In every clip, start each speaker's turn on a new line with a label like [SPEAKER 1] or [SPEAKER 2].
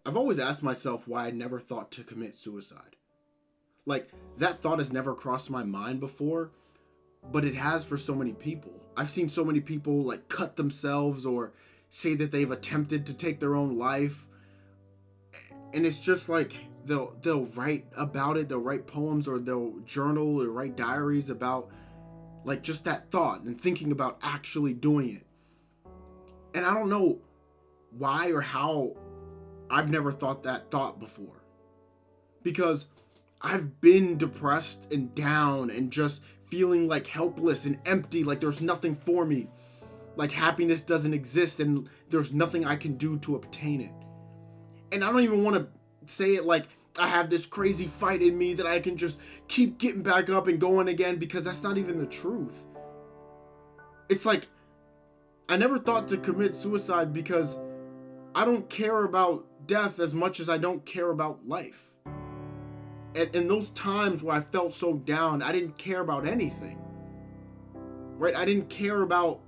[SPEAKER 1] I've always asked myself why I never thought to commit suicide. Like, that thought has never crossed my mind before, but it has for so many people. I've seen so many people like cut themselves or say that they've attempted to take their own life. And it's just like they'll write about it, they'll write poems or they'll journal or write diaries about like just that thought and thinking about actually doing it. And I don't know why or how I've never thought that thought before. Because I've been depressed and down and just feeling like helpless and empty, like there's nothing for me, like happiness doesn't exist and there's nothing I can do to obtain it. And I don't even want to say it like I have this crazy fight in me that I can just keep getting back up and going again, because that's not even the truth. It's like I never thought to commit suicide because I don't care about death as much as I don't care about life. And in those times where I felt so down, I didn't care about anything. Right? I didn't care about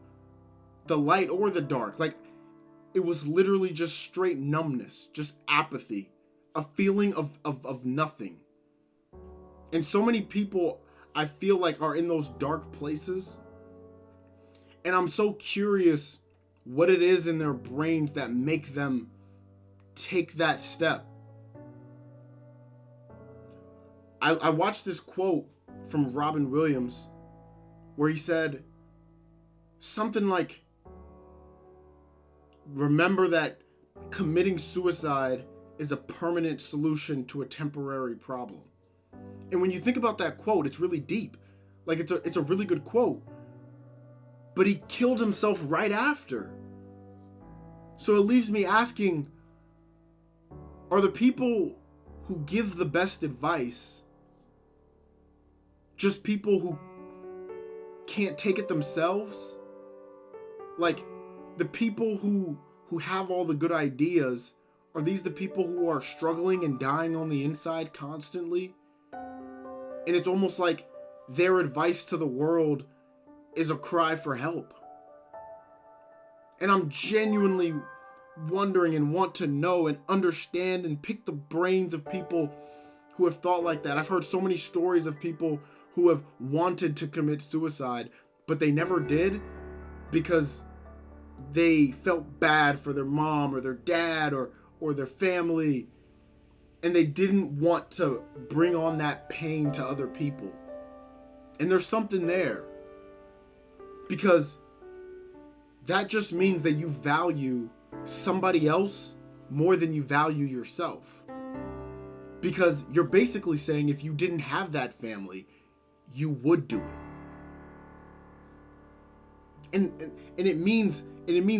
[SPEAKER 1] the light or the dark. Like, it was literally just straight numbness, just apathy, a feeling of nothing. And so many people, I feel like, are in those dark places. And I'm so curious what it is in their brains that make them take that step. I watched this quote from Robin Williams where he said something like, remember that committing suicide is a permanent solution to a temporary problem. And when you think about that quote, it's really deep. Like, it's a really good quote. But he killed himself right after. So it leaves me asking, are the people who give the best advice just people who can't take it themselves? Like, the people who have all the good ideas, are these the people who are struggling and dying on the inside constantly? And it's almost like their advice to the world is a cry for help. And I'm genuinely wondering and want to know and understand and pick the brains of people who have thought like that. I've heard so many stories of people who have wanted to commit suicide, but they never did because they felt bad for their mom or their dad or their family, and they didn't want to bring on that pain to other people. And there's something there, because that just means that you value somebody else more than you value yourself. Because you're basically saying if you didn't have that family, you would do it. And it means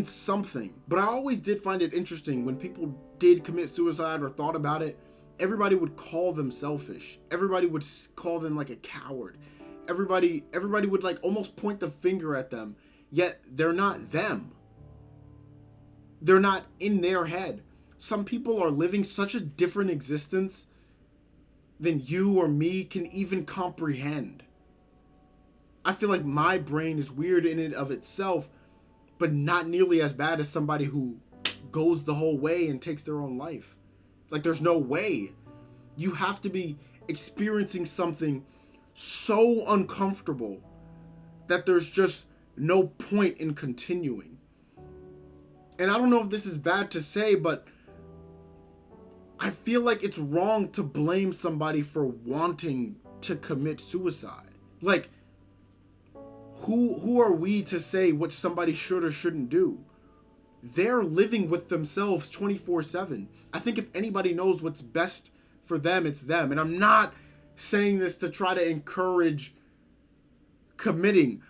[SPEAKER 1] something. But I always did find it interesting when people did commit suicide or thought about it, everybody would call them selfish. Everybody would call them like a coward. Everybody would like almost point the finger at them, yet they're not them. They're not in their head. Some people are living such a different existence than you or me can even comprehend. I feel like my brain is weird in and of itself, but not nearly as bad as somebody who goes the whole way and takes their own life. Like, there's no way. You have to be experiencing something so uncomfortable that there's just no point in continuing. And I don't know if this is bad to say, but I feel like it's wrong to blame somebody for wanting to commit suicide. Like, who are we to say what somebody should or shouldn't do? They're living with themselves 24/7. I think if anybody knows what's best for them, it's them. And I'm not saying this to try to encourage committing,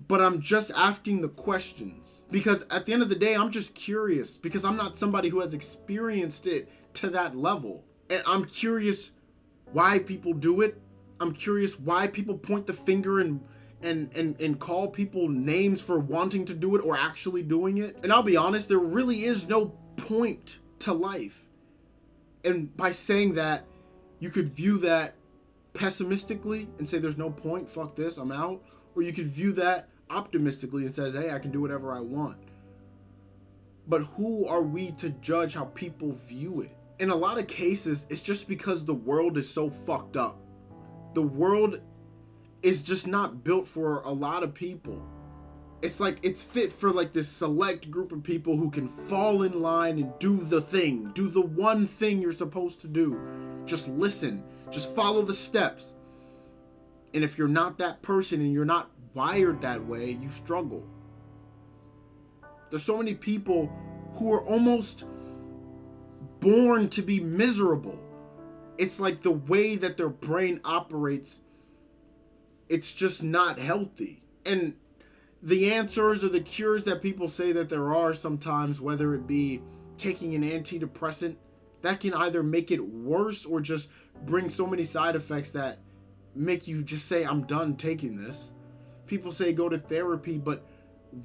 [SPEAKER 1] but I'm just asking the questions. Because at the end of the day, I'm just curious, because I'm not somebody who has experienced it to that level. And I'm curious why people do it. I'm curious why people point the finger and call people names for wanting to do it or actually doing it. And I'll be honest, there really is no point to life. And by saying that, you could view that pessimistically and say there's no point, fuck this, I'm out. Or you could view that optimistically and says, hey, I can do whatever I want. But who are we to judge how people view it? In a lot of cases, it's just because the world is so fucked up. The world is just not built for a lot of people. It's like it's fit for like this select group of people who can fall in line and do the thing. Do the one thing you're supposed to do. Just listen. Just follow the steps. And if you're not that person and you're not wired that way, you struggle. There's so many people who are almost born to be miserable. It's like the way that their brain operates, it's just not healthy. And the answers or the cures that people say that there are sometimes, whether it be taking an antidepressant, that can either make it worse or just bring so many side effects that make you just say, I'm done taking this. People say go to therapy, but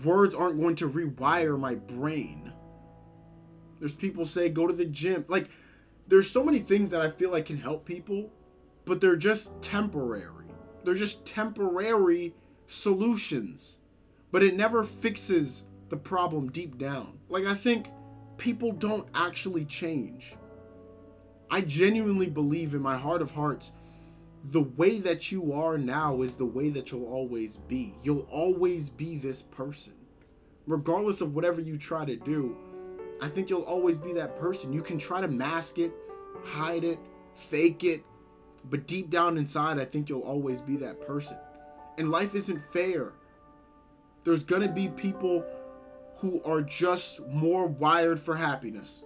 [SPEAKER 1] words aren't going to rewire my brain. There's people say go to the gym. Like, there's so many things that I feel like can help people, but they're just temporary. They're just temporary solutions. But it never fixes the problem deep down. Like, I think people don't actually change. I genuinely believe in my heart of hearts, the way that you are now is the way that you'll always be. You'll always be this person. Regardless of whatever you try to do, I think you'll always be that person. You can try to mask it, hide it, fake it, but deep down inside, I think you'll always be that person. And life isn't fair. There's gonna be people who are just more wired for happiness.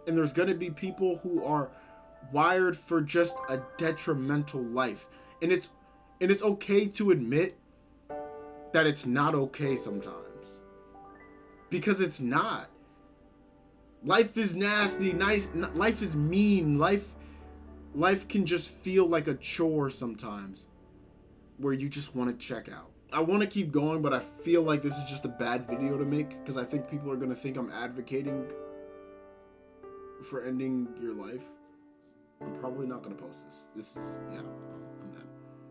[SPEAKER 1] And there's gonna be people who are wired for just a detrimental life. And it's okay to admit that it's not okay sometimes. Because it's not. Life is nasty, life is mean, life can just feel like a chore sometimes, where you just want to check out. I want to keep going, but I feel like this is just a bad video to make, because I think people are going to think I'm advocating for ending your life. I'm probably not going to post this. Yeah.